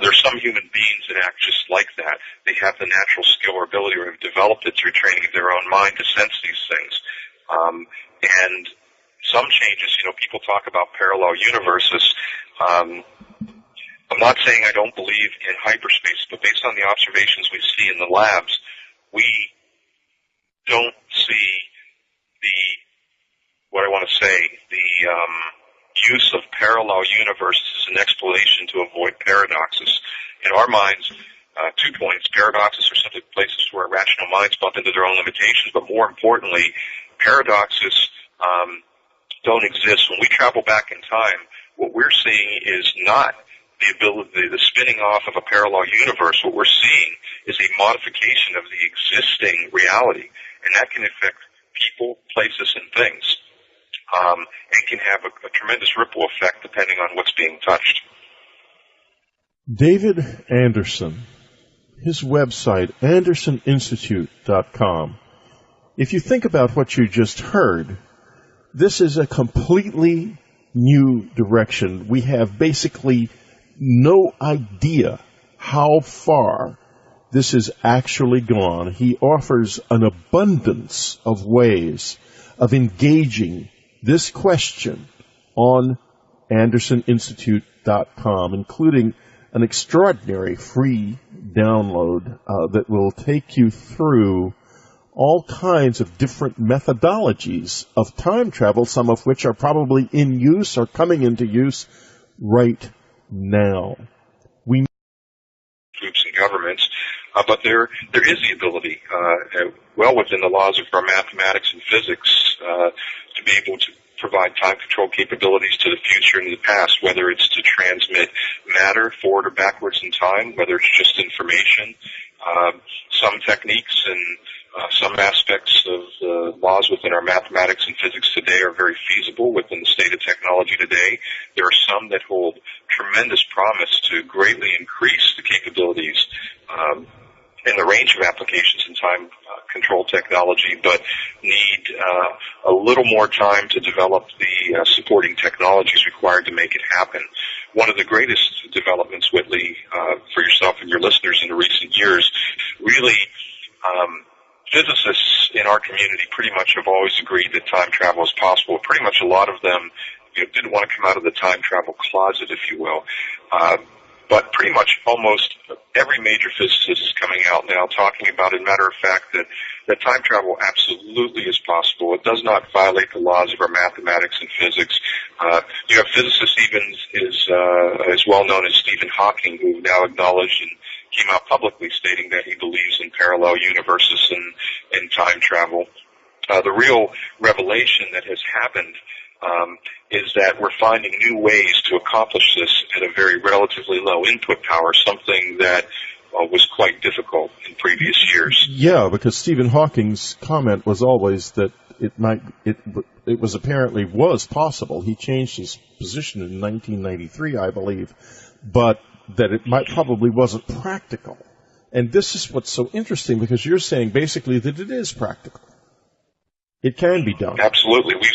S2: There's some human beings that act just like that. They have the natural skill or ability or have developed it through training of their own mind to sense these things. And some changes, people talk about parallel universes. I'm not saying I don't believe in hyperspace, but based on the observations we see in the labs, we don't see the use of parallel universes as an explanation to avoid paradoxes. In our minds, 2 points. Paradoxes are simply places where rational minds bump into their own limitations, but more importantly, paradoxes don't exist. When we travel back in time, what we're seeing is not the spinning off of a parallel universe. What we're seeing is a modification of the existing reality, and that can affect people, places, and things, and can have a tremendous ripple effect depending on what's being touched.
S1: David Anderson, his website, AndersonInstitute.com. If you think about what you just heard, this is a completely new direction. We have basically no idea how far this has actually gone. He offers an abundance of ways of engaging this question on AndersonInstitute.com, including an extraordinary free download that will take you through all kinds of different methodologies of time travel, some of which are probably in use or coming into use right now.
S2: Groups and governments, but there is the ability, well within the laws of our mathematics and physics, to be able to provide time control capabilities to the future and the past, whether it's to transmit matter forward or backwards in time, whether it's just information. Some techniques and some aspects of the laws within our mathematics and physics today are very feasible within the state of technology today. There are some that hold tremendous promise to greatly increase the capabilities and the range of applications in time control technology, but need a little more time to develop the supporting technologies required to make it happen. One of the greatest developments, Whitley, for yourself and your listeners in the recent years, really physicists in our community pretty much have always agreed that time travel is possible. Pretty much a lot of them didn't want to come out of the time travel closet, if you will. But pretty much almost every major physicist is coming out now talking about, as a matter of fact, that time travel absolutely is possible. It does not violate the laws of our mathematics and physics. You have physicists even as well known as Stephen Hawking, who now acknowledged and came out publicly stating that he believes in parallel universes and time travel. The real revelation that has happened is that we're finding new ways to accomplish this at a very relatively low input power, something that was quite difficult in previous years.
S1: Yeah, because Stephen Hawking's comment was always that it was apparently possible. He changed his position in 1993, I believe, but that it probably wasn't practical. And this is what's so interesting, because you're saying basically that it is practical. It can be done.
S2: Absolutely. We've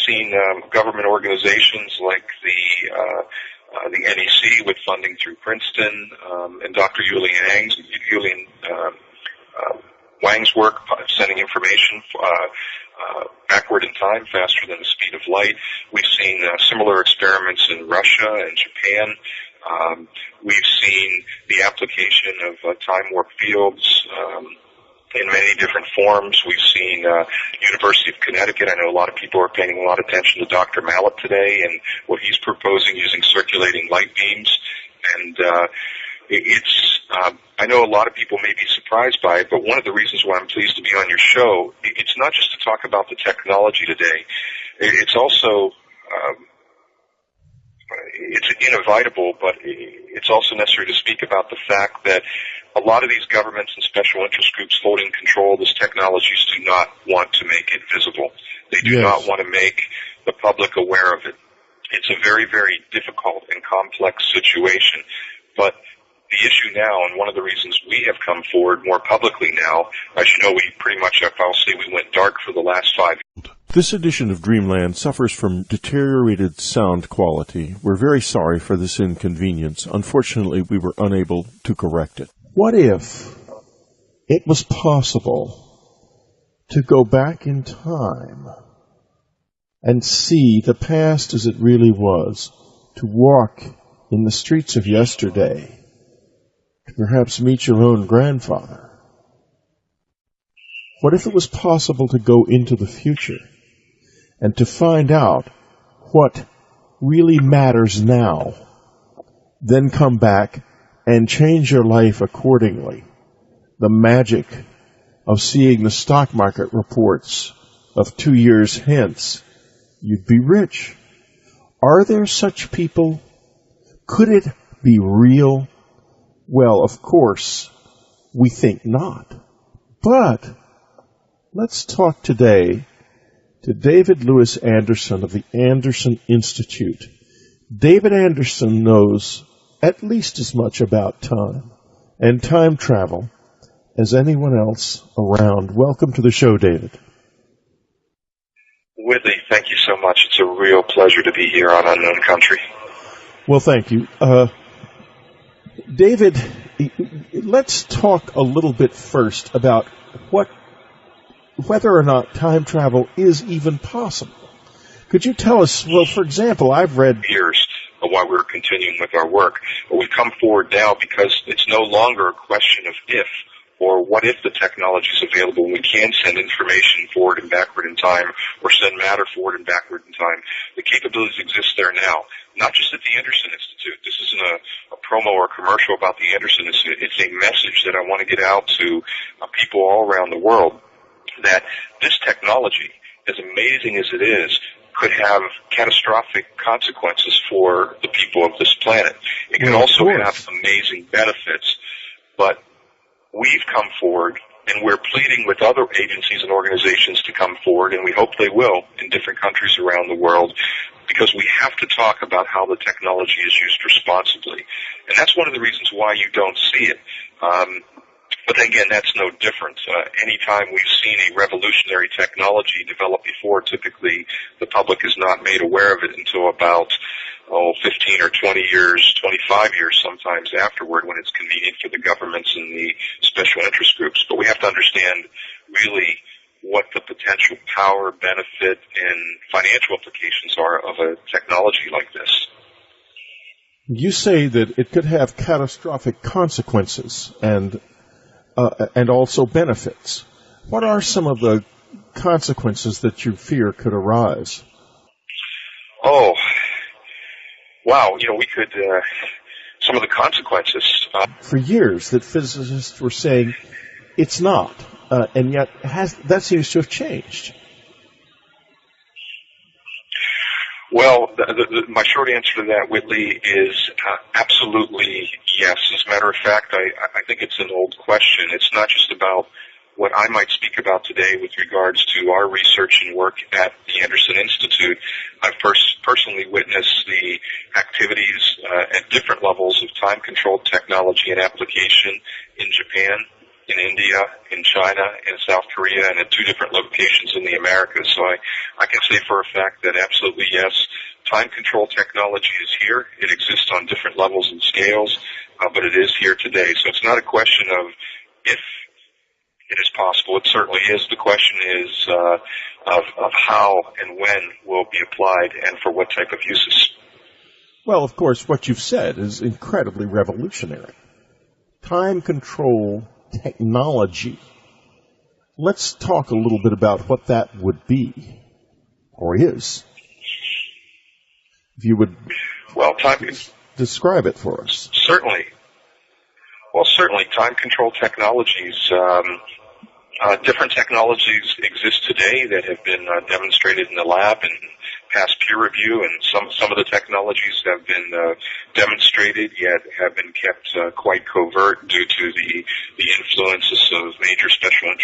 S2: seen government organizations like the NEC with funding through Princeton, and Dr. Yulian Wang's work, sending information backward in time faster than the speed of light. We've seen similar experiments in Russia and Japan. We've seen the application of time warp fields in many different forms. We've seen University of Connecticut. I know a lot of people are paying a lot of attention to Dr. Mallet today and what he's proposing using circulating light beams. And I know a lot of people may be surprised by it, but one of the reasons why I'm pleased to be on your show, it's not just to talk about the technology today. It's also it's inevitable, but it's also necessary to speak about the fact that a lot of these governments and special interest groups holding control of this technologies do not want to make it visible. They do not want to make the public aware of it. It's a very, very difficult and complex situation, but the issue now, and one of the reasons we have come forward more publicly now, as you know, we pretty much, I'll say we went dark for the last 5 years.
S1: This edition of Dreamland suffers from deteriorated sound quality. We're very sorry for this inconvenience. Unfortunately, we were unable to correct it. What if it was possible to go back in time and see the past as it really was, to walk in the streets of yesterday, to perhaps meet your own grandfather? What if it was possible to go into the future and to find out what really matters now, then come back and change your life accordingly? The magic of seeing the stock market reports of 2 years hence, you'd be rich. Are there such people? Could it be real? Well, of course, we think not. But let's talk today to David Lewis Anderson of the Anderson Institute. David Anderson knows at least as much about time and time travel as anyone else around. Welcome to the show, David.
S2: Whitley, thank you so much. It's a real pleasure to be here on Unknown Country.
S1: Well, thank you. David, let's talk a little bit first about whether or not time travel is even possible. Could you tell us, well, for example, I've read
S2: years while we're continuing with our work, but we come forward now because it's no longer a question of if or what if the technology is available. We can send information forward and backward in time, or send matter forward and backward in time. The capabilities exist there now, not just at the Anderson Institute. This isn't a promo or a commercial about the Anderson Institute. It's a message that I want to get out to people all around the world, that this technology, as amazing as it is, could have catastrophic consequences for the people of this planet. It can also have amazing benefits, but we've come forward, and we're pleading with other agencies and organizations to come forward, and we hope they will in different countries around the world, because we have to talk about how the technology is used responsibly. And that's one of the reasons why you don't see it. But again, that's no different. Anytime we've seen a revolutionary technology develop before, typically the public is not made aware of it until about 15 or 20 years, 25 years sometimes afterward, when it's convenient for the governments and the special interest groups. But we have to understand really what the potential power, benefit, and financial implications are of a technology like this.
S1: You say that it could have catastrophic consequences and also benefits. What are some of the consequences that you fear could arise?
S2: Oh, wow. We could, some of the consequences.
S1: For years that physicists were saying it's not, and yet that seems to have changed.
S2: Well, my short answer to that, Whitley, is absolutely yes. As a matter of fact, I think it's an old question. It's not just about what I might speak about today with regards to our research and work at the Anderson Institute, I've personally witnessed the activities at different levels of time-controlled technology and application in Japan, in India, in China, in South Korea, and at 2 different locations in the Americas. So I can say for a fact that absolutely yes, time control technology is here. It exists on different levels and scales, but it is here today. So it's not a question of if it is possible. It certainly is. The question is of how and when will be applied and for what type of uses.
S1: Well, of course, what you've said is incredibly revolutionary. Time control technology. Let's talk a little bit about what that would be, or is. If you would describe it for us.
S2: Certainly. Well, certainly, time control technologies, different technologies exist today that have been demonstrated in the lab and past peer review, and some of the technologies have been demonstrated, yet have been kept quite covert due to the influences of major special interest